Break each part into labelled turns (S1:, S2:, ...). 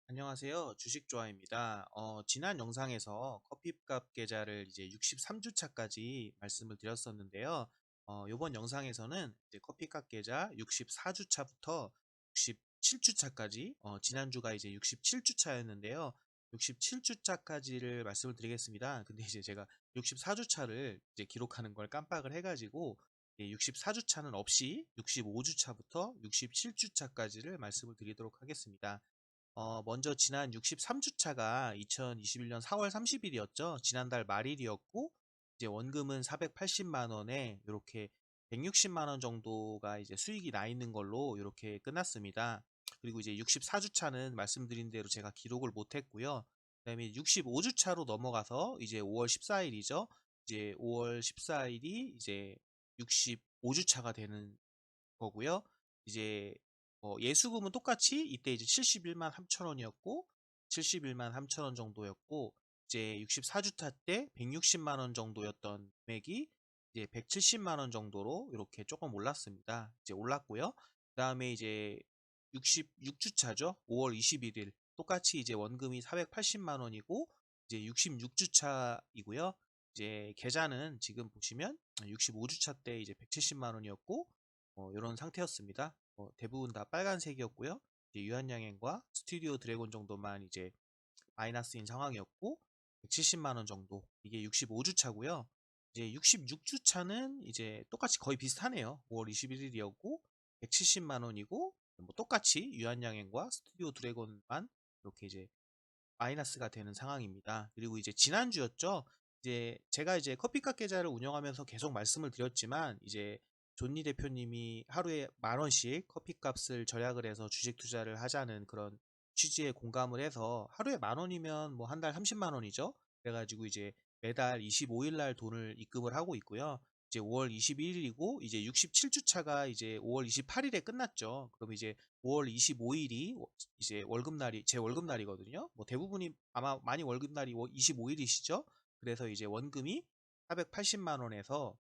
S1: 안녕하세요. 주식조아입니다. 지난 영상에서 커피값 계좌를 이제 63주차까지 말씀을 드렸었는데요. 이번 영상에서는 이제 커피값 계좌 64주차부터 67주차까지, 지난주가 이제 67주차였는데요. 67주차까지를 말씀을 드리겠습니다. 근데 이제 제가 64주차를 이제 기록하는 걸 깜빡을 해가지고, 64주차는 없이 65주차부터 67주차까지를 말씀을 드리도록 하겠습니다. 먼저 지난 63주차가 2021년 4월 30일이었죠. 지난달 말일이었고, 이제 원금은 480만 원에 이렇게 160만 원 정도가 이제 수익이 나 있는 걸로 이렇게 끝났습니다. 그리고 이제 64주차는 말씀드린 대로 제가 기록을 못 했고요. 그다음에 65주차로 넘어가서 이제 5월 14일이죠. 이제 5월 14일이 이제 65주차가 되는 거고요. 이제 예수금은 똑같이 이때 이제 71만 3천 원이었고 71만 3천 원 정도였고, 이제 64주차 때 160만 원 정도였던 금액이 이제 170만 원 정도로 이렇게 조금 올랐습니다. 이제 올랐고요. 그다음에 이제 66주차죠. 5월 21일 똑같이 이제 원금이 480만 원이고 이제 66주차이고요. 이제 계좌는 지금 보시면 65주차 때 이제 170만 원이었고 이런 상태였습니다. 대부분 다 빨간색이었고요. 이제 유한양행과 스튜디오 드래곤 정도만 이제 마이너스인 상황이었고 170만 원 정도, 이게 65주차고요. 이제 66주차는 이제 똑같이 거의 비슷하네요. 5월 21일이었고 170만 원이고 뭐 똑같이 유한양행과 스튜디오 드래곤만 이렇게 이제 마이너스가 되는 상황입니다. 그리고 이제 지난주였죠. 이제 제가 이제 커피값 계좌를 운영하면서 계속 말씀을 드렸지만, 이제 존니 대표님이 하루에 10,000원씩 커피값을 절약을 해서 주식 투자를 하자는 그런 취지에 공감을 해서, 하루에 10,000원이면 뭐 한 달 30만 원이죠. 그래가지고 이제 매달 25일 날 돈을 입금을 하고 있고요. 이제 5월 21일이고 이제 67주차가 이제 5월 28일에 끝났죠. 그럼 이제 5월 25일이 이제 월급날이 제 월급날이거든요. 뭐 대부분이 아마 많이 월급날이 25일이시죠. 그래서 이제 원금이 480만 원에서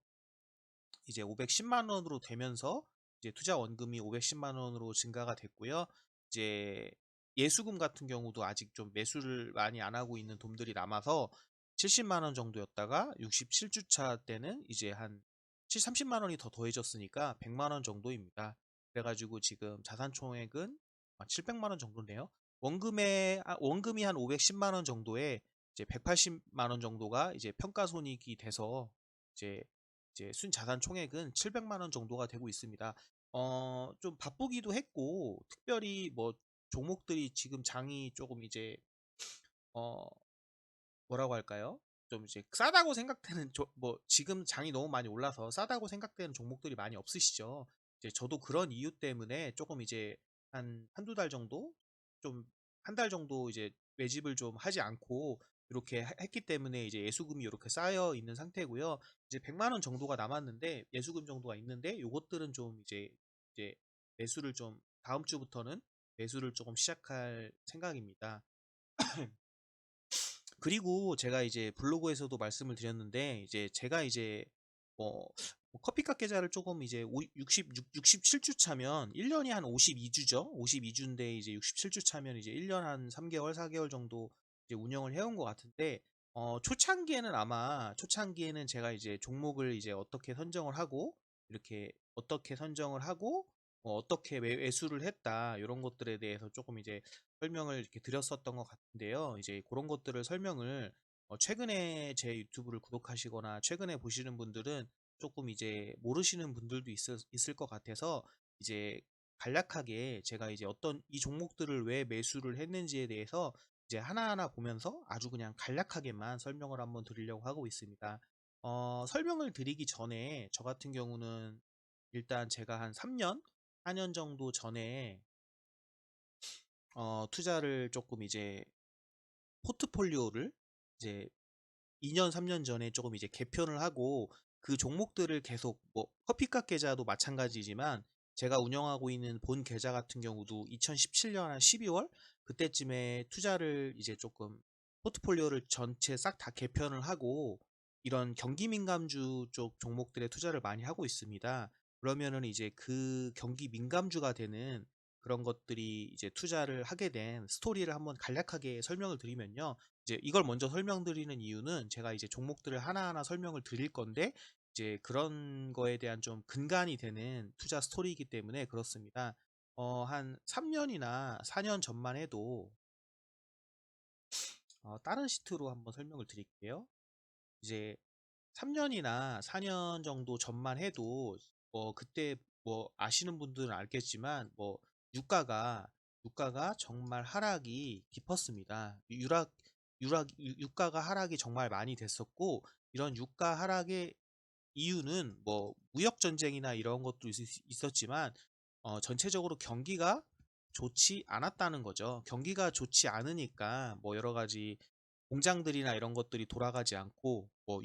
S1: 이제 510만 원으로 되면서 이제 투자 원금이 510만 원으로 증가가 됐고요. 이제 예수금 같은 경우도 아직 좀 매수를 많이 안 하고 있는 돈들이 남아서 70만 원 정도였다가 67주차 때는 이제 한 30만 원이 더 더해졌으니까 100만 원 정도입니다. 그래가지고 지금 자산 총액은 700만 원 정도네요. 원금이 한 510만 원 정도에 이제 180만 원 정도가 이제 평가손익이 돼서 이제 순 자산 총액은 700만 원 정도가 되고 있습니다. 좀 바쁘기도 했고, 특별히 뭐 종목들이 지금 장이 조금 이제 어, 뭐라고 할까요? 좀 이제 싸다고 생각되는 뭐 지금 장이 너무 많이 올라서 싸다고 생각되는 종목들이 많이 없으시죠. 이제 저도 그런 이유 때문에 조금 이제 한두 달 정도, 좀 한 달 정도 이제 매집을 좀 하지 않고 이렇게 했기 때문에 이제 예수금이 이렇게 쌓여 있는 상태고요. 이제 100만 원 정도가 남았는데, 예수금 정도가 있는데 요것들은 좀 이제 매수를 좀 다음 주부터는 매수를 조금 시작할 생각입니다. 그리고 제가 이제 블로그에서도 말씀을 드렸는데, 이제 제가 이제 뭐 커피값 계좌를 조금 이제 67주 차면 1년이 한 52주죠. 52주인데 이제 67주 차면 이제 1년 한 3개월, 4개월 정도 이제 운영을 해온 것 같은데, 초창기에는 제가 이제 종목을 이제 어떻게 선정을 하고, 이렇게 어떻게 선정을 하고, 어떻게 매수를 했다, 이런 것들에 대해서 조금 이제 설명을 이렇게 드렸었던 것 같은데요. 이제 그런 것들을 설명을 최근에 제 유튜브를 구독하시거나 최근에 보시는 분들은 조금 이제 모르시는 분들도 있을 것 같아서, 이제 간략하게 제가 이제 어떤 이 종목들을 왜 매수를 했는지에 대해서 이제 하나하나 보면서 아주 그냥 간략하게만 설명을 한번 드리려고 하고 있습니다. 설명을 드리기 전에 저 같은 경우는 일단 제가 한 3년, 4년 정도 전에 투자를 조금 이제 포트폴리오를 이제 2년, 3년 전에 조금 이제 개편을 하고, 그 종목들을 계속 뭐 커피값 계좌도 마찬가지지만 제가 운영하고 있는 본 계좌 같은 경우도 2017년 한 12월 그때쯤에 투자를 이제 조금 포트폴리오를 전체 싹 다 개편을 하고 이런 경기 민감주 쪽 종목들에 투자를 많이 하고 있습니다. 그러면은 이제 그 경기 민감주가 되는 그런 것들이 이제 투자를 하게 된 스토리를 한번 간략하게 설명을 드리면요. 이제 이걸 먼저 설명드리는 이유는 제가 이제 종목들을 하나하나 설명을 드릴 건데 이제 그런 거에 대한 좀 근간이 되는 투자 스토리이기 때문에 그렇습니다. 한 3년이나 4년 전만 해도 다른 시트로 한번 설명을 드릴게요. 이제 3년이나 4년 정도 전만 해도 그때 뭐 아시는 분들은 알겠지만 뭐 유가가 유가가 정말 하락이 깊었습니다. 유가가 하락이 정말 많이 됐었고 이런 유가 하락의 이유는 뭐 무역 전쟁이나 이런 것도 있었지만 전체적으로 경기가 좋지 않았다는 거죠. 경기가 좋지 않으니까 뭐 여러 가지 공장들이나 이런 것들이 돌아가지 않고 뭐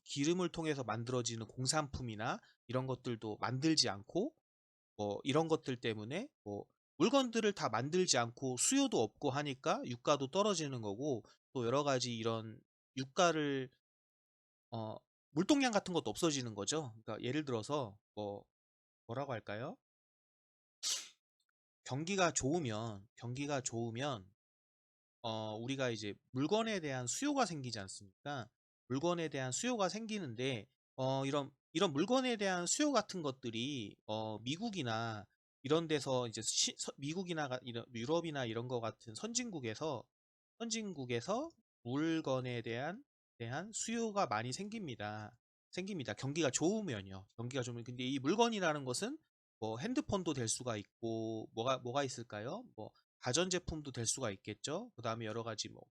S1: 기름을 통해서 만들어지는 공산품이나 이런 것들도 만들지 않고 뭐 이런 것들 때문에 뭐 물건들을 다 만들지 않고 수요도 없고 하니까 유가도 떨어지는 거고 또 여러 가지 이런 유가를 어 물동량 같은 것도 없어지는 거죠. 그러니까 예를 들어서 뭐라고 할까요? 경기가 좋으면 우리가 이제 물건에 대한 수요가 생기지 않습니까? 물건에 대한 수요가 생기는데 이런 물건에 대한 수요 같은 것들이 미국이나 이런 데서 이제 미국이나 이런 유럽이나 이런 거 같은 선진국에서 물건에 대한 수요가 많이 생깁니다. 경기가 좋으면요. 경기가 좋으면 근데 이 물건이라는 것은 뭐 핸드폰도 될 수가 있고 뭐가 있을까요? 뭐 가전제품도 될 수가 있겠죠. 그 다음에 여러 가지 뭐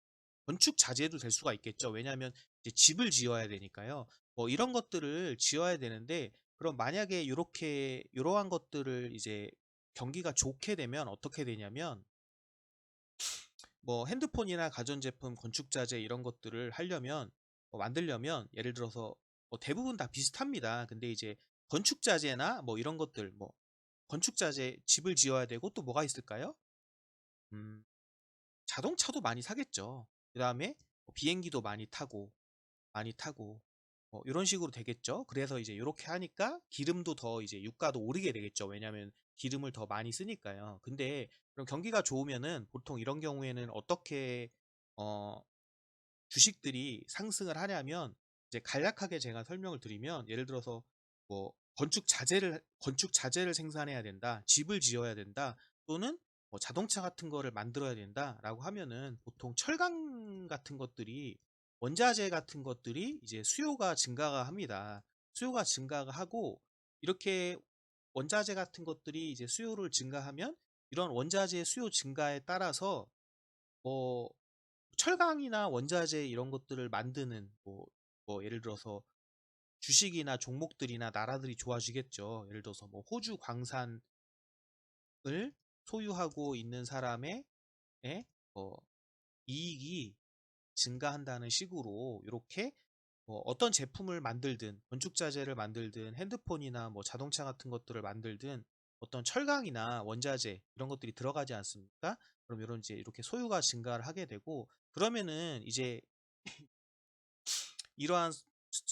S1: 건축 자재도 될 수가 있겠죠. 왜냐하면 이제 집을 지어야 되니까요. 뭐 이런 것들을 지어야 되는데 그럼 만약에 이러한 것들을 이제 경기가 좋게 되면 어떻게 되냐면 뭐 핸드폰이나 가전제품, 건축자재 이런 것들을 하려면 만들려면 예를 들어서 뭐 대부분 다 비슷합니다. 근데 이제 건축자재나 뭐 이런 것들 뭐 건축자재 집을 지어야 되고 또 뭐가 있을까요? 음, 자동차도 많이 사겠죠. 그 다음에 비행기도 많이 타고 이런 식으로 되겠죠. 그래서 이제 이렇게 하니까 기름도 더 이제 유가도 오르게 되겠죠. 왜냐하면 기름을 더 많이 쓰니까요. 근데 그럼 경기가 좋으면은 보통 이런 경우에는 어떻게 어, 주식들이 상승을 하냐면 이제 간략하게 제가 설명을 드리면 예를 들어서 뭐 건축 자재를 생산해야 된다, 집을 지어야 된다, 또는 뭐 자동차 같은 거를 만들어야 된다라고 하면은 보통 철강 같은 것들이 원자재 같은 것들이 이제 수요가 증가가 합니다. 수요가 증가가 하고 이렇게 원자재 같은 것들이 이제 수요를 증가하면 이런 원자재 수요 증가에 따라서 뭐 철강이나 원자재 이런 것들을 만드는 뭐 예를 들어서 주식이나 종목들이나 나라들이 좋아지겠죠. 예를 들어서 뭐 호주 광산을 소유하고 있는 사람의 이익이 증가한다는 식으로 이렇게 어떤 제품을 만들든 건축자재를 만들든 핸드폰이나 뭐 자동차 같은 것들을 만들든 어떤 철강이나 원자재 이런 것들이 들어가지 않습니까? 그럼 이런 이제 이렇게 소유가 증가를 하게 되고 그러면은 이제 이러한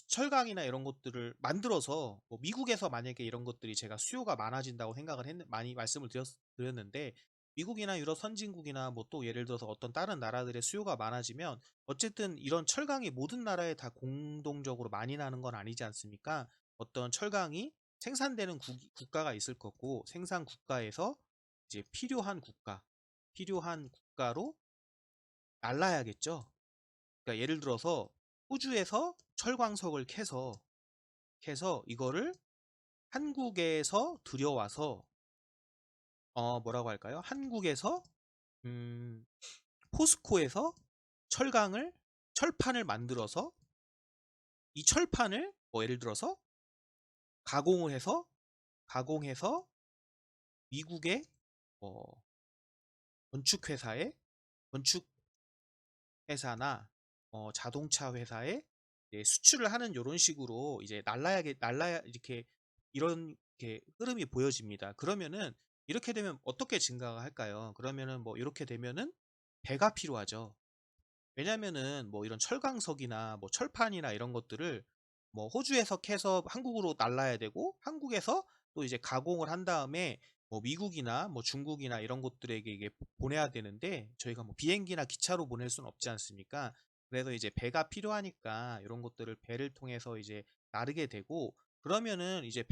S1: 철강이나 이런 것들을 만들어서 뭐 미국에서 만약에 이런 것들이 제가 수요가 많아진다고 생각을 많이 말씀을 드렸는데 미국이나 유럽 선진국이나 뭐 또 예를 들어서 어떤 다른 나라들의 수요가 많아지면 어쨌든 이런 철강이 모든 나라에 다 공동적으로 많이 나는 건 아니지 않습니까? 어떤 철강이 생산되는 국가가 있을 거고 생산 국가에서 이제 필요한 국가로 날라야겠죠. 그러니까 예를 들어서 호주에서 철광석을 캐서 이거를 한국에서 들여와서 뭐라고 할까요? 한국에서 음, 포스코에서 철판을 만들어서 이 철판을 뭐 예를 들어서 가공해서 미국의 뭐 건축회사에 건축회사나 자동차 회사에 수출을 하는 이런 식으로 이제 날라야 이렇게 이런 게 흐름이 보여집니다. 그러면은 이렇게 되면 어떻게 증가가 할까요? 그러면은 뭐 이렇게 되면은 배가 필요하죠. 왜냐면은 뭐 이런 철광석이나 뭐 철판이나 이런 것들을 뭐 호주에서 캐서 한국으로 날라야 되고 한국에서 또 이제 가공을 한 다음에 뭐 미국이나 뭐 중국이나 이런 곳들에게 이게 보내야 되는데 저희가 뭐 비행기나 기차로 보낼 수는 없지 않습니까? 그래서 이제 배가 필요하니까 이런 것들을 배를 통해서 이제 나르게 되고 그러면은 이제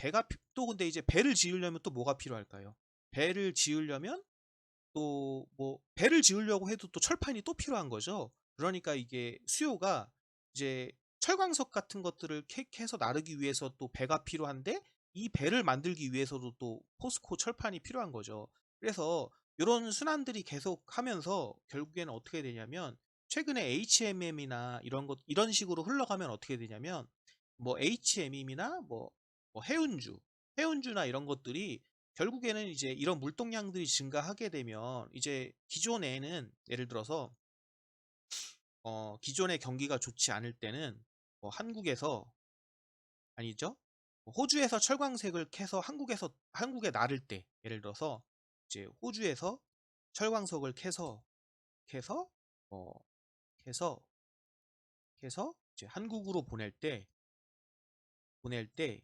S1: 또 근데 이제 배를 지으려면 또 뭐가 필요할까요? 배를 지으려면 또 뭐 배를 지으려고 해도 또 철판이 또 필요한 거죠. 그러니까 이게 수요가 이제 철광석 같은 것들을 캐서 나르기 위해서 또 배가 필요한데 이 배를 만들기 위해서도 또 포스코 철판이 필요한 거죠. 그래서 이런 순환들이 계속 하면서 결국에는 어떻게 되냐면 최근에 HMM이나 이런 식으로 흘러가면 어떻게 되냐면 뭐 HMM이나 뭐 해운주나 이런 것들이 결국에는 이제 이런 물동량들이 증가하게 되면 이제 기존에는 예를 들어서 기존의 경기가 좋지 않을 때는 뭐 한국에서 아니죠? 뭐 호주에서 철광석을 캐서 한국에 나를 때 예를 들어서 이제 호주에서 철광석을 캐서 어 캐서 캐서 이제 한국으로 보낼 때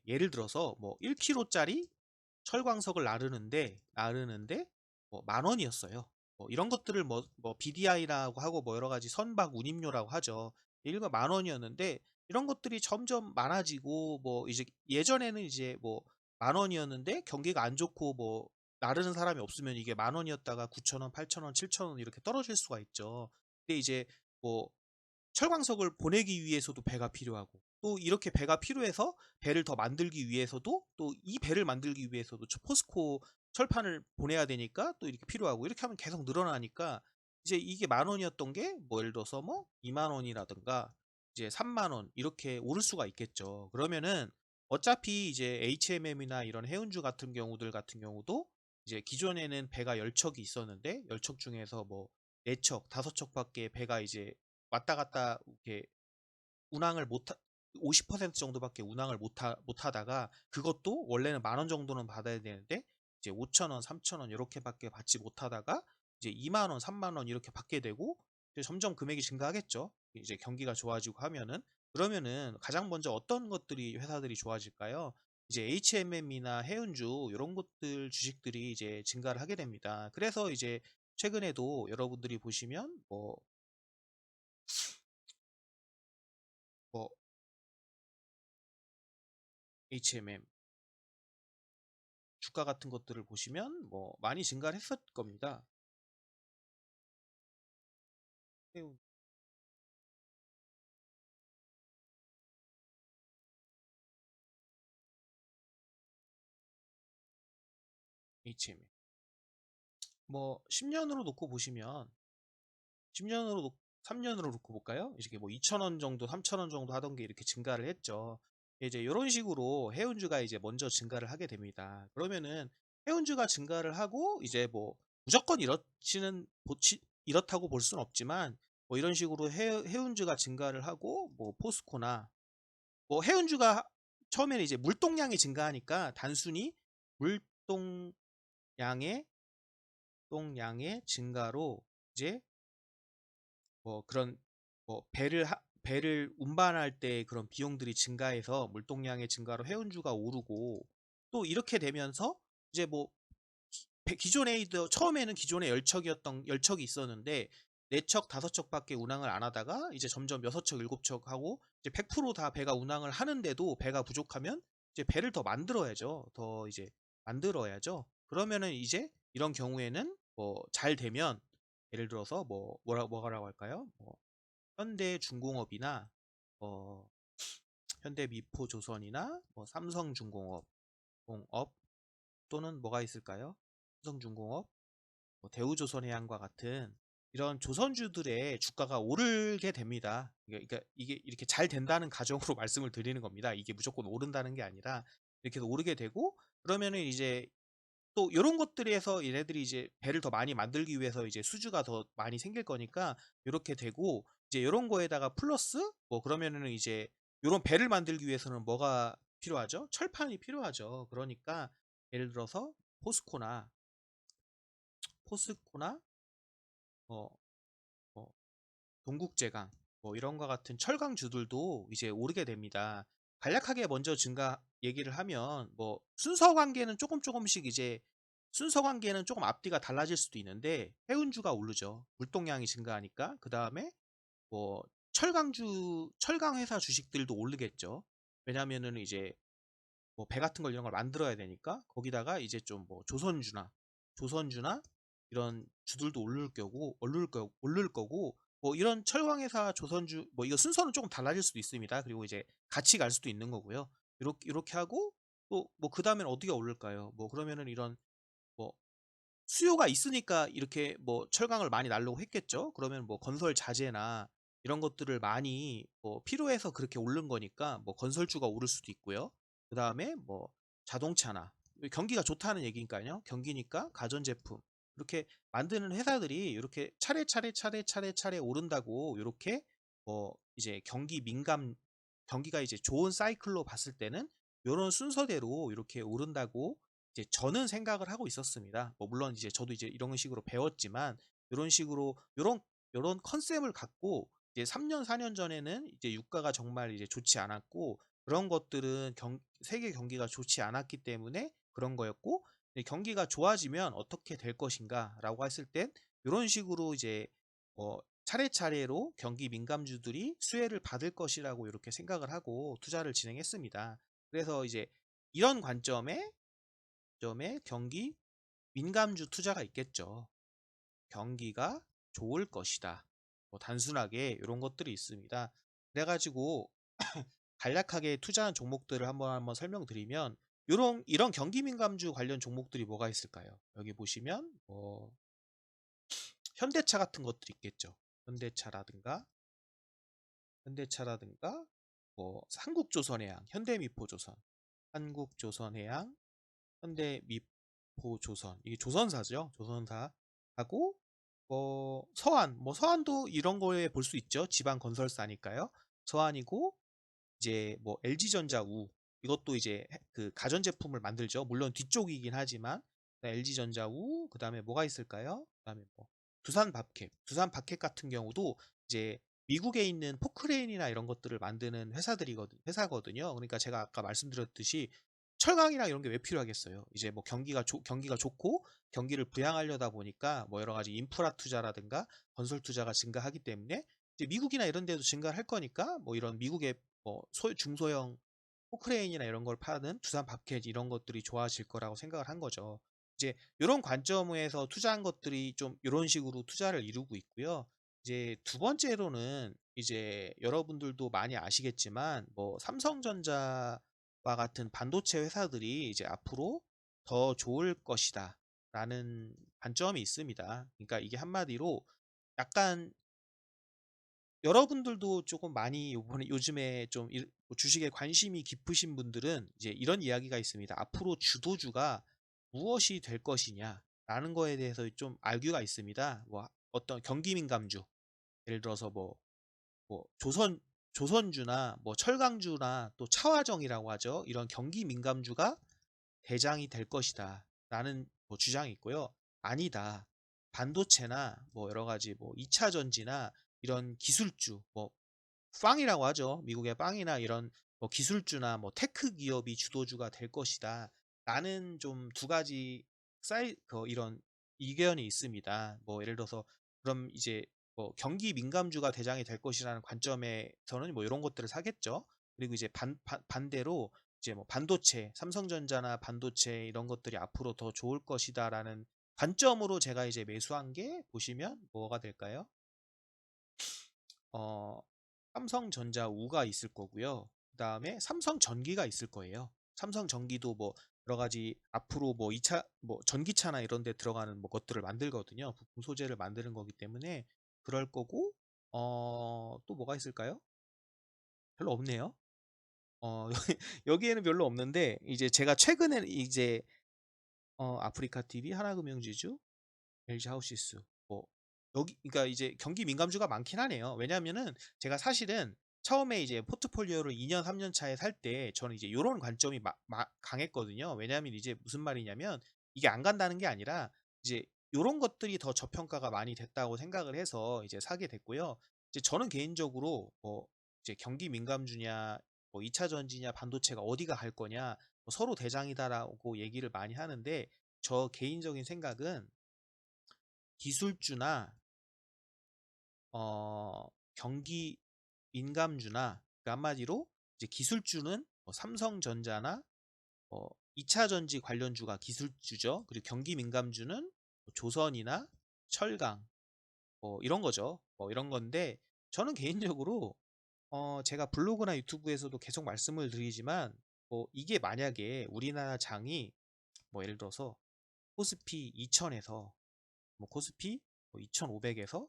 S1: 예를 들어서 뭐 1kg짜리 철광석을 나르는데 뭐 10,000원이었어요. 뭐 이런 것들을 뭐 BDI라고 하고 뭐 여러 가지 선박 운임료라고 하죠. 일가 10,000원이었는데 이런 것들이 점점 많아지고 뭐 이제 예전에는 이제 뭐 10,000원이었는데 경기가 안 좋고 뭐 나르는 사람이 없으면 이게 10,000원이었다가 9,000원, 8,000원, 7,000원 이렇게 떨어질 수가 있죠. 근데 이제 뭐 철광석을 보내기 위해서도 배가 필요하고 또 이렇게 배가 필요해서 배를 더 만들기 위해서도 또 이 배를 만들기 위해서도 포스코 철판을 보내야 되니까 또 이렇게 필요하고 이렇게 하면 계속 늘어나니까 이제 이게 10,000원이었던 게 뭐 예를 들어서 뭐 20,000원이라든가 이제 30,000원 이렇게 오를 수가 있겠죠. 그러면은 어차피 이제 HMM이나 이런 해운주 같은 경우도 이제 기존에는 배가 10척이 있었는데 10척 중에서 뭐 4척, 5척밖에 배가 이제 왔다 갔다 이렇게 운항을 못 하, 50% 정도밖에 운항을 못 하다가 그것도 원래는 10,000원 정도는 받아야 되는데 이제 5,000원, 3,000원 이렇게밖에 받지 못하다가 이제 20,000원, 30,000원 이렇게 받게 되고 이제 점점 금액이 증가하겠죠. 이제 경기가 좋아지고 하면은 그러면은 가장 먼저 어떤 것들이 회사들이 좋아질까요? 이제 HMM이나 해운주 이런 것들 주식들이 이제 증가를 하게 됩니다. 그래서 이제 최근에도 여러분들이 보시면 뭐 HMM 주가 같은 것들을 보시면 뭐 많이 증가를 했을 겁니다. 해운 HMM 뭐 10년으로 놓고 보시면 10년으로 3년으로 놓고 볼까요? 이렇게 뭐 2,000원 정도, 3,000원 정도 하던 게 이렇게 증가를 했죠. 이제 이런 식으로 해운주가 이제 먼저 증가를 하게 됩니다. 그러면은 해운주가 증가를 하고 이제 뭐 무조건 이렇다고 볼 수는 없지만 뭐 이런 식으로 해운주가 증가를 하고 뭐 포스코나 뭐 해운주가 처음에는 이제 물동량이 증가하니까 단순히 물동량의 똥량의 증가로 이제 뭐 그런 뭐 배를 운반할 때 그런 비용들이 증가해서 물동량의 증가로 해운주가 오르고 또 이렇게 되면서 이제 뭐 처음에는 기존에 10척이 있었는데 4척, 5척밖에 운항을 안 하다가 이제 점점 6척, 7척 하고 이제 100%다 배가 운항을 하는데도 배가 부족하면 이제 배를 더 만들어야죠. 더 이제 만들어야죠. 그러면은 이제 이런 경우에는 뭐 잘 되면 예를 들어서 뭐라고 할까요? 뭐 현대중공업이나 어 현대미포조선이나 뭐 삼성중공업 또는 뭐가 있을까요? 삼성중공업, 뭐 대우조선해양과 같은 이런 조선주들의 주가가 오르게 됩니다. 그러니까 이게 이렇게 잘 된다는 가정으로 말씀을 드리는 겁니다. 이게 무조건 오른다는 게 아니라 이렇게 해서 오르게 되고 그러면은 이제 또 이런 것들에서 얘네들이 이제 배를 더 많이 만들기 위해서 이제 수주가 더 많이 생길 거니까 이렇게 되고 이제 이런 거에다가 플러스 뭐 그러면은 이제 이런 배를 만들기 위해서는 뭐가 필요하죠? 철판이 필요하죠. 그러니까 예를 들어서 포스코나 포스코나 어, 뭐 동국제강 뭐 이런 거 같은 철강주들도 이제 오르게 됩니다. 간략하게 먼저 얘기를 하면 뭐 순서 관계는 조금씩 이제 순서 관계는 조금 앞뒤가 달라질 수도 있는데 해운주가 오르죠. 물동량이 증가하니까. 그다음에 뭐 철강 회사 주식들도 오르겠죠. 왜냐면은 이제 뭐 배 같은 걸 이런 걸 만들어야 되니까 거기다가 이제 좀 뭐 조선주나 이런 주들도 오를 거고 뭐 이런 철강회사 조선주 뭐 이거 순서는 조금 달라질 수도 있습니다. 그리고 이제 같이 갈 수도 있는 거고요. 이렇게 하고 또 뭐 그 다음엔 어디가 오를까요? 뭐 그러면은 이런 뭐 수요가 있으니까 이렇게 뭐 철강을 많이 날려고 했겠죠. 그러면 뭐 건설 자재나 이런 것들을 많이 뭐 필요해서 그렇게 오른 거니까 뭐 건설주가 오를 수도 있고요. 그 다음에 뭐 자동차나 경기가 좋다는 얘기니까요. 경기니까 가전제품 이렇게 만드는 회사들이 이렇게 차례 오른다고 이렇게 뭐 이제 경기가 이제 좋은 사이클로 봤을 때는 이런 순서대로 이렇게 오른다고 이제 저는 생각을 하고 있었습니다. 뭐 물론 이제 저도 이제 이런 식으로 배웠지만 이런 식으로 요런 컨셉을 갖고 이제 3년 4년 전에는 이제 유가가 정말 이제 좋지 않았고 그런 것들은 세계 경기가 좋지 않았기 때문에 그런 거였고 경기가 좋아지면 어떻게 될 것인가라고 했을 땐 이런 식으로 이제 차례차례로 경기 민감주들이 수혜를 받을 것이라고 이렇게 생각을 하고 투자를 진행했습니다. 그래서 이제 이런 관점에 경기 민감주 투자가 있겠죠. 경기가 좋을 것이다. 뭐 단순하게 이런 것들이 있습니다. 그래가지고 간략하게 투자한 종목들을 한번 설명드리면 이런 경기 민감주 관련 종목들이 뭐가 있을까요? 여기 보시면 현대차 같은 것들이 있겠죠. 현대차라든가 뭐 한국조선해양, 현대미포조선, 한국조선해양, 현대미포조선 이게 조선사죠. 조선사하고 서한도 이런 거에 볼 수 있죠. 지방 건설사니까요. 서한이고 이제 뭐 LG전자 이것도 이제 그 가전제품을 만들죠. 물론 뒤쪽이긴 하지만 LG전자 그다음에 뭐가 있을까요? 그다음에 뭐 두산 밥캡 같은 경우도 이제 미국에 있는 포크레인이나 이런 것들을 만드는 회사거든요. 그러니까 제가 아까 말씀드렸듯이 철강이랑 이런 게 왜 필요하겠어요? 이제 뭐 경기가 좋고 경기를 부양하려다 보니까 뭐 여러 가지 인프라 투자라든가 건설 투자가 증가하기 때문에 이제 미국이나 이런 데도 증가할 거니까 뭐 이런 미국의 중소형 포크레인이나 이런 걸 파는 두산 밥켓 이런 것들이 좋아질 거라고 생각을 한 거죠. 이제 이런 관점에서 투자한 것들이 좀 이런 식으로 투자를 이루고 있고요. 이제 두 번째로는 이제 여러분들도 많이 아시겠지만 뭐 삼성전자와 같은 반도체 회사들이 이제 앞으로 더 좋을 것이다 라는 관점이 있습니다. 그러니까 이게 한마디로 약간 여러분들도 조금 많이 요즘에 좀 주식에 관심이 깊으신 분들은 이제 이런 이야기가 있습니다. 앞으로 주도주가 무엇이 될 것이냐라는 거에 대해서 좀 알규가 있습니다. 뭐 어떤 경기 민감주, 예를 들어서 뭐 조선주나 뭐 철강주나 또 차화정이라고 하죠. 이런 경기 민감주가 대장이 될 것이다. 라는 뭐 주장이 있고요. 아니다. 반도체나 뭐 여러 가지 뭐 2차 전지나 이런 기술주, 뭐 빵이라고 하죠. 미국의 빵이나 이런 뭐 기술주나 뭐 테크 기업이 주도주가 될 것이다. 라는 좀 두 가지 이런 의견이 있습니다. 뭐 예를 들어서 그럼 이제 뭐 경기 민감주가 대장이 될 것이라는 관점에서는 뭐 이런 것들을 사겠죠. 그리고 이제 반대로 이제 뭐 삼성전자나 반도체 이런 것들이 앞으로 더 좋을 것이다라는 관점으로 제가 이제 매수한 게 보시면 뭐가 될까요? 어, 삼성전자 우가 있을 거고요. 그다음에 삼성전기가 있을 거예요. 삼성전기도 뭐 여러 가지 앞으로 뭐 2차 뭐 전기차나 이런 데 들어가는 뭐 것들을 만들거든요. 부품 소재를 만드는 거기 때문에 그럴 거고 또 뭐가 있을까요? 별로 없네요. 여기에는 별로 없는데 이제 제가 최근에 이제 아프리카 TV, 하나금융지주, LG 하우시스 뭐 여기 그러니까 이제 경기 민감주가 많긴 하네요. 왜냐하면은 제가 사실은 처음에 이제 포트폴리오를 2년 3년 차에 살 때 저는 이제 요런 관점이 강했거든요. 왜냐하면 이제 무슨 말이냐면 이게 안 간다는 게 아니라 이제 요런 것들이 더 저평가가 많이 됐다고 생각을 해서 이제 사게 됐고요. 이제 저는 개인적으로 뭐 이제 경기 민감주냐 뭐 2차 전지냐 반도체가 어디가 갈 거냐 뭐 서로 대장이다라고 얘기를 많이 하는데 저 개인적인 생각은 기술주나 경기 민감주나 그 한마디로 이제 기술주는 뭐 삼성전자나 2차 전지 관련주가 기술주죠. 그리고 경기 민감주는 뭐 조선이나 철강 이런 거죠. 이런 건데 저는 개인적으로 제가 블로그나 유튜브에서도 계속 말씀을 드리지만 이게 만약에 우리나라 장이 뭐 예를 들어서 코스피 2000에서 뭐 코스피 2500에서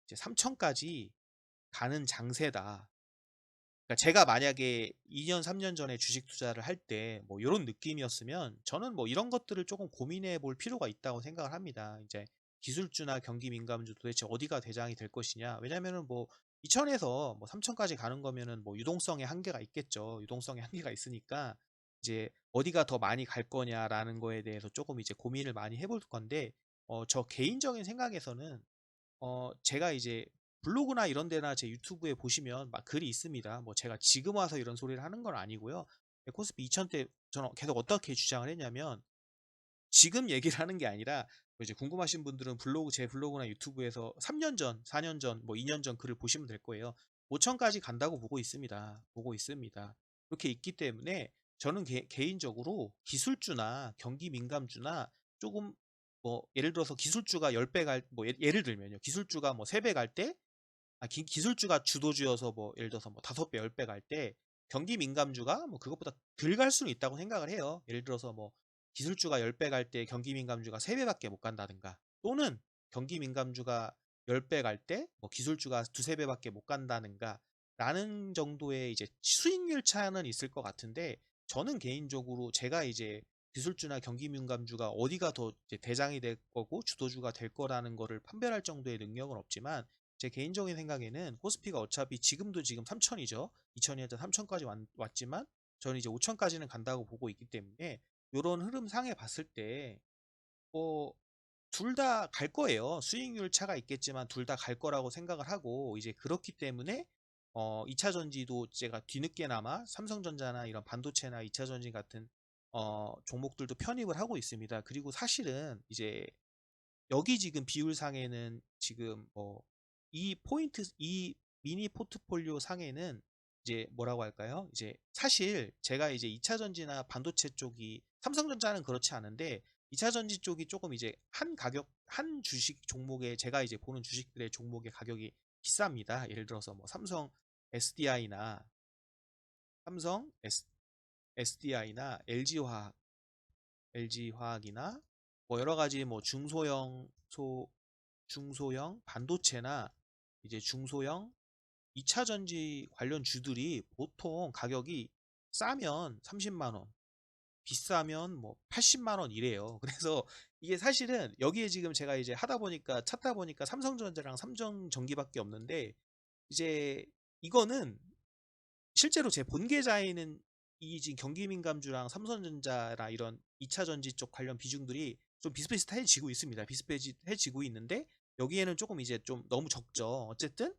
S1: 이제 3000까지 가는 장세다. 그러니까 제가 만약에 2년, 3년 전에 주식 투자를 할 때 뭐 이런 느낌이었으면 저는 뭐 이런 것들을 조금 고민해 볼 필요가 있다고 생각을 합니다. 이제 기술주나 경기 민감주 도대체 어디가 대장이 될 것이냐. 왜냐면은 뭐 2000에서 뭐 3000까지 가는 거면은 뭐 유동성의 한계가 있겠죠. 유동성의 한계가 있으니까 이제 어디가 더 많이 갈 거냐라는 거에 대해서 조금 이제 고민을 많이 해볼 건데 저 개인적인 생각에서는 제가 이제 블로그나 이런 데나 제 유튜브에 보시면 막 글이 있습니다. 뭐 제가 지금 와서 이런 소리를 하는 건 아니고요. 코스피 2000 때 저는 계속 어떻게 주장을 했냐면 지금 얘기를 하는 게 아니라 뭐 이제 궁금하신 분들은 제 블로그나 유튜브에서 3년 전, 4년 전, 뭐 2년 전 글을 보시면 될 거예요. 5천까지 간다고 보고 있습니다. 보고 있습니다. 그렇게 있기 때문에 저는 개인적으로 기술주나 경기 민감주나 조금 뭐 예를 들어서 기술주가 10배 뭐 예를 들면요. 기술주가 뭐 3배 갈 때 기술주가 주도주여서 뭐 예를 들어서 뭐 5배, 10배 갈 때 경기 민감주가 뭐 그것보다 덜 갈 수는 있다고 생각을 해요. 예를 들어서 뭐 기술주가 10배 갈 때 경기 민감주가 3배밖에 못 간다든가 또는 경기 민감주가 10배 갈 때 뭐 기술주가 2, 3배밖에 못 간다든가 라는 정도의 이제 수익률 차는 있을 것 같은데 저는 개인적으로 제가 이제 기술주나 경기 민감주가 어디가 더 이제 대장이 될 거고 주도주가 될 거라는 거를 판별할 정도의 능력은 없지만 제 개인적인 생각에는 코스피가 어차피 지금도 지금 3000이죠. 2000에서 3000까지 왔지만 저는 이제 5000까지는 간다고 보고 있기 때문에 이런 흐름상에 봤을 때 뭐 둘 다 갈 거예요. 수익률 차가 있겠지만 둘 다 갈 거라고 생각을 하고 이제 그렇기 때문에 2차 전지도 제가 뒤늦게나마 삼성전자나 이런 반도체나 2차 전지 같은 종목들도 편입을 하고 있습니다. 그리고 사실은 이제 여기 지금 비율상에는 지금 이 미니 포트폴리오 상에는 이제 뭐라고 할까요? 이제 사실 제가 이제 2차 전지나 반도체 쪽이 삼성전자는 그렇지 않은데 2차 전지 쪽이 조금 이제 한 주식 종목에 제가 이제 보는 주식들의 종목의 가격이 비쌉니다. 예를 들어서 뭐 SDI나 삼성 SDI나 LG화학이나 뭐 여러 가지 뭐 중소형 반도체나 이제 중소형 2차 전지 관련 주들이 보통 가격이 싸면 30만 원, 비싸면 뭐 80만 원 이래요. 그래서 이게 사실은 여기에 지금 제가 이제 찾다 보니까 삼성전자랑 삼성전기밖에 없는데 이제 이거는 실제로 제 본 계좌에는 이 지금 경기민감주랑 삼성전자나 이런 2차 전지 쪽 관련 비중들이 좀 비슷비슷해지고 있습니다. 비슷해지고 있는데 여기에는 조금 이제 좀 너무 적죠. 어쨌든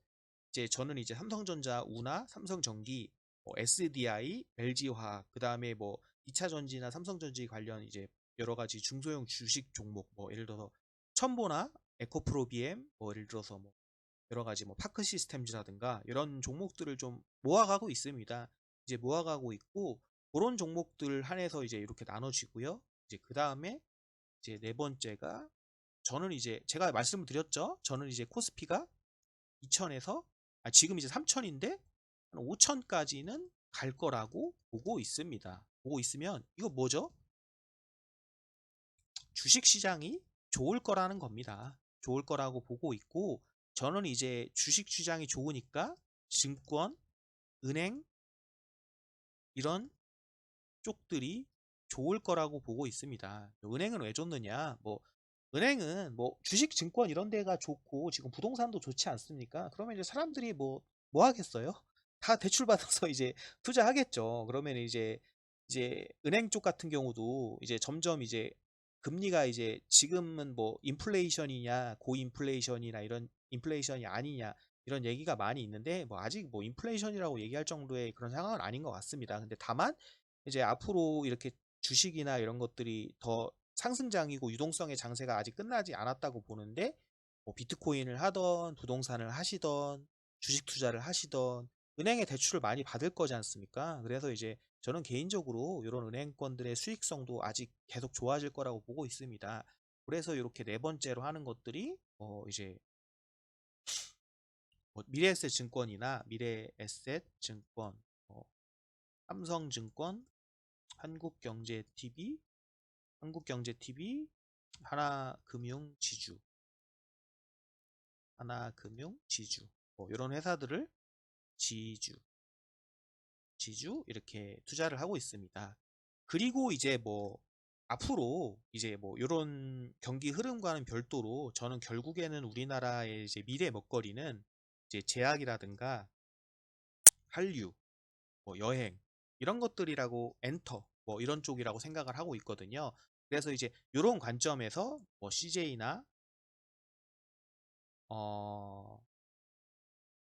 S1: 이제 저는 이제 삼성전자, 우나, 삼성전기, SDI, LG화학, 그 다음에 뭐 2차 전지나 삼성전지 관련 이제 여러 가지 중소형 주식 종목, 뭐 예를 들어서 첨보나 에코프로비엠, 뭐 예를 들어서 뭐 여러 가지 뭐 파크 시스템즈라든가 이런 종목들을 좀 모아가고 있습니다. 이제 모아가고 있고 그런 종목들 한해서 이제 이렇게 나눠지고요. 이제 그 다음에 이제 네 번째가 저는 이제 제가 말씀을 드렸죠. 저는 이제 코스피가 2000에서 지금 이제 3000인데 한 5000까지는 갈 거라고 보고 있습니다. 보고 있으면 이거 뭐죠? 주식 시장이 좋을 거라는 겁니다. 좋을 거라고 보고 있고 저는 이제 주식 시장이 좋으니까 증권, 은행 이런 쪽들이 좋을 거라고 보고 있습니다. 은행은 왜 좋느냐? 은행은 뭐 주식, 증권 이런 데가 좋고 지금 부동산도 좋지 않습니까? 그러면 이제 사람들이 뭐 하겠어요? 다 대출 받아서 이제 투자하겠죠. 그러면 이제 은행 쪽 같은 경우도 이제 점점 이제 금리가 이제 지금은 뭐 인플레이션이냐 고인플레이션이나 이런 인플레이션이 아니냐 이런 얘기가 많이 있는데 뭐 아직 뭐 인플레이션이라고 얘기할 정도의 그런 상황은 아닌 것 같습니다. 근데 다만 이제 앞으로 이렇게 주식이나 이런 것들이 더 상승장이고 유동성의 장세가 아직 끝나지 않았다고 보는데 뭐 비트코인을 하던 부동산을 하시던 주식 투자를 하시던 은행에 대출을 많이 받을 거지 않습니까? 그래서 이제 저는 개인적으로 이런 은행권들의 수익성도 아직 계속 좋아질 거라고 보고 있습니다. 그래서 이렇게 네 번째로 하는 것들이 이제 뭐 미래에셋 증권이나 미래에셋 증권, 삼성증권, 한국경제TV, 한국경제TV, 하나금융지주, 하나금융지주, 뭐 이런 회사들을 지주, 지주 이렇게 투자를 하고 있습니다. 그리고 이제 뭐 앞으로 이제 뭐 이런 경기 흐름과는 별도로 저는 결국에는 우리나라의 이제 미래 먹거리는 이제 제약이라든가 한류, 뭐 여행 이런 것들이라고 엔터 뭐 이런 쪽이라고 생각을 하고 있거든요. 그래서 이제 이런 관점에서 뭐 CJ나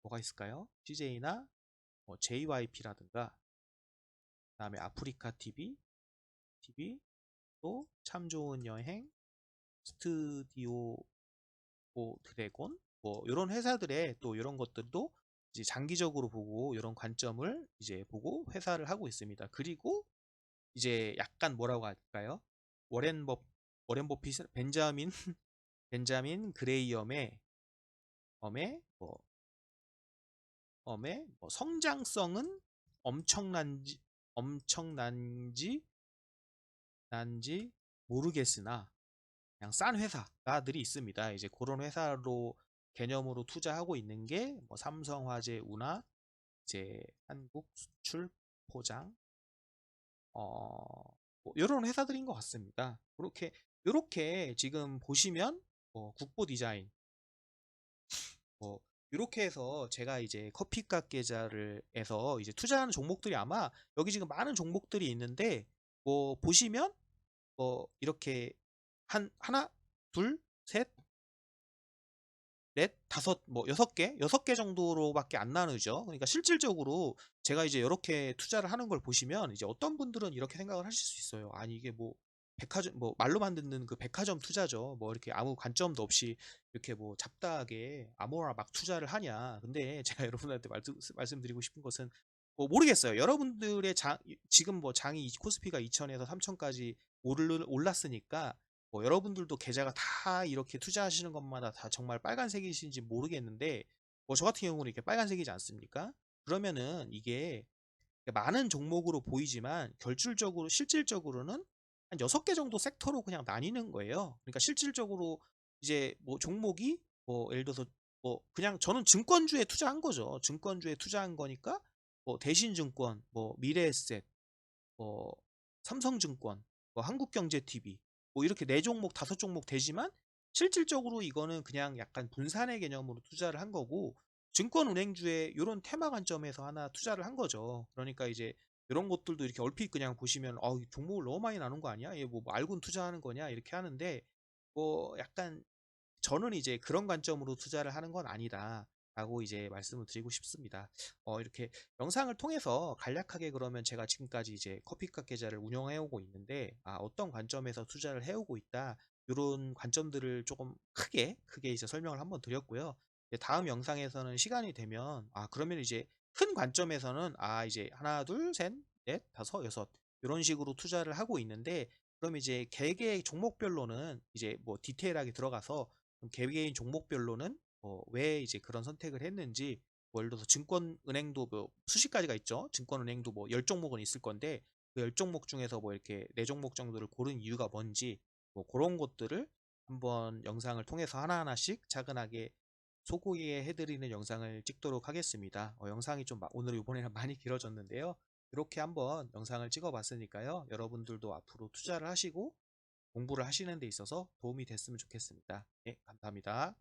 S1: 뭐가 있을까요? CJ나 뭐 JYP라든가 그다음에 아프리카 TV 또 참 좋은 여행, 스튜디오 드래곤 뭐 이런 회사들의 또 이런 것들도 이제 장기적으로 보고 이런 관점을 이제 보고 회사를 하고 있습니다. 그리고 이제 약간 뭐라고 할까요? 워렌 버 워렌 버핏 벤자민 그레이엄의 뭐 성장성은 엄청난지 엄청난지 난지 모르겠으나 그냥 싼 회사가들이 있습니다. 이제 그런 회사로 개념으로 투자하고 있는 게 뭐 삼성화재, 운하, 이제 한국수출포장, 뭐 이런 회사들인 것 같습니다. 이렇게 지금 보시면 국보 디자인, 뭐 이렇게 해서 제가 이제 커피값 계좌를 해서 이제 투자하는 종목들이 아마 여기 지금 많은 종목들이 있는데 뭐 보시면 이렇게 하나, 둘, 셋, 넷, 다섯, 뭐 여섯 개 정도로밖에 안 나누죠. 그러니까 실질적으로 제가 이제 이렇게 투자를 하는 걸 보시면 이제 어떤 분들은 이렇게 생각을 하실 수 있어요. 아니 이게 뭐 백화점 뭐 말로만 듣는 그 백화점 투자죠. 뭐 이렇게 아무 관점도 없이 이렇게 뭐 잡다하게 아무나 막 투자를 하냐. 근데 제가 여러분한테 말씀드리고 싶은 것은 뭐 모르겠어요. 여러분들의 지금 뭐 장이 코스피가 2천에서 3천까지 올랐으니까 뭐 여러분들도 계좌가 다 이렇게 투자하시는 것마다 다 정말 빨간색이신지 모르겠는데 뭐 저 같은 경우는 이렇게 빨간색이지 않습니까? 그러면은 이게 많은 종목으로 보이지만 결출적으로 실질적으로는 한 6개 정도 섹터로 그냥 나뉘는 거예요. 그러니까 실질적으로 이제 뭐 종목이 뭐 예를 들어서 뭐 그냥 저는 증권주에 투자한 거죠. 증권주에 투자한 거니까 뭐 대신증권, 뭐 미래에셋, 뭐 삼성증권, 뭐 한국경제TV 뭐 이렇게 네 종목 다섯 종목 되지만 실질적으로 이거는 그냥 약간 분산의 개념으로 투자를 한 거고 증권은행주의 이런 테마 관점에서 하나 투자를 한 거죠. 그러니까 이제 이런 것들도 이렇게 얼핏 그냥 보시면 종목을 너무 많이 나눈 거 아니야? 얘 뭐 알고는 투자하는 거냐? 이렇게 하는데 뭐 약간 저는 이제 그런 관점으로 투자를 하는 건 아니다. 라고 이제 말씀을 드리고 싶습니다. 이렇게 영상을 통해서 간략하게 그러면 제가 지금까지 이제 커피값 계좌를 운영해 오고 있는데, 어떤 관점에서 투자를 해오고 있다. 이런 관점들을 조금 크게 이제 설명을 한번 드렸고요. 이제 다음 영상에서는 시간이 되면, 그러면 이제 큰 관점에서는, 이제 하나, 둘, 셋, 넷, 다섯, 여섯, 이런 식으로 투자를 하고 있는데, 그럼 이제 개개 종목별로는 이제 뭐 디테일하게 들어가서 개개인 종목별로는 왜 이제 그런 선택을 했는지 뭐 예를 들어서 증권은행도 뭐 수십 가지가 있죠. 증권은행도 뭐 10종목은 있을 건데 그 10종목 중에서 뭐 이렇게 4종목 정도를 고른 이유가 뭔지 뭐 그런 것들을 한번 영상을 통해서 하나하나씩 차근하게 소개해 해드리는 영상을 찍도록 하겠습니다. 영상이 좀 오늘 이번에는 많이 길어졌는데요. 이렇게 한번 영상을 찍어 봤으니까요. 여러분들도 앞으로 투자를 하시고 공부를 하시는 데 있어서 도움이 됐으면 좋겠습니다. 네, 감사합니다.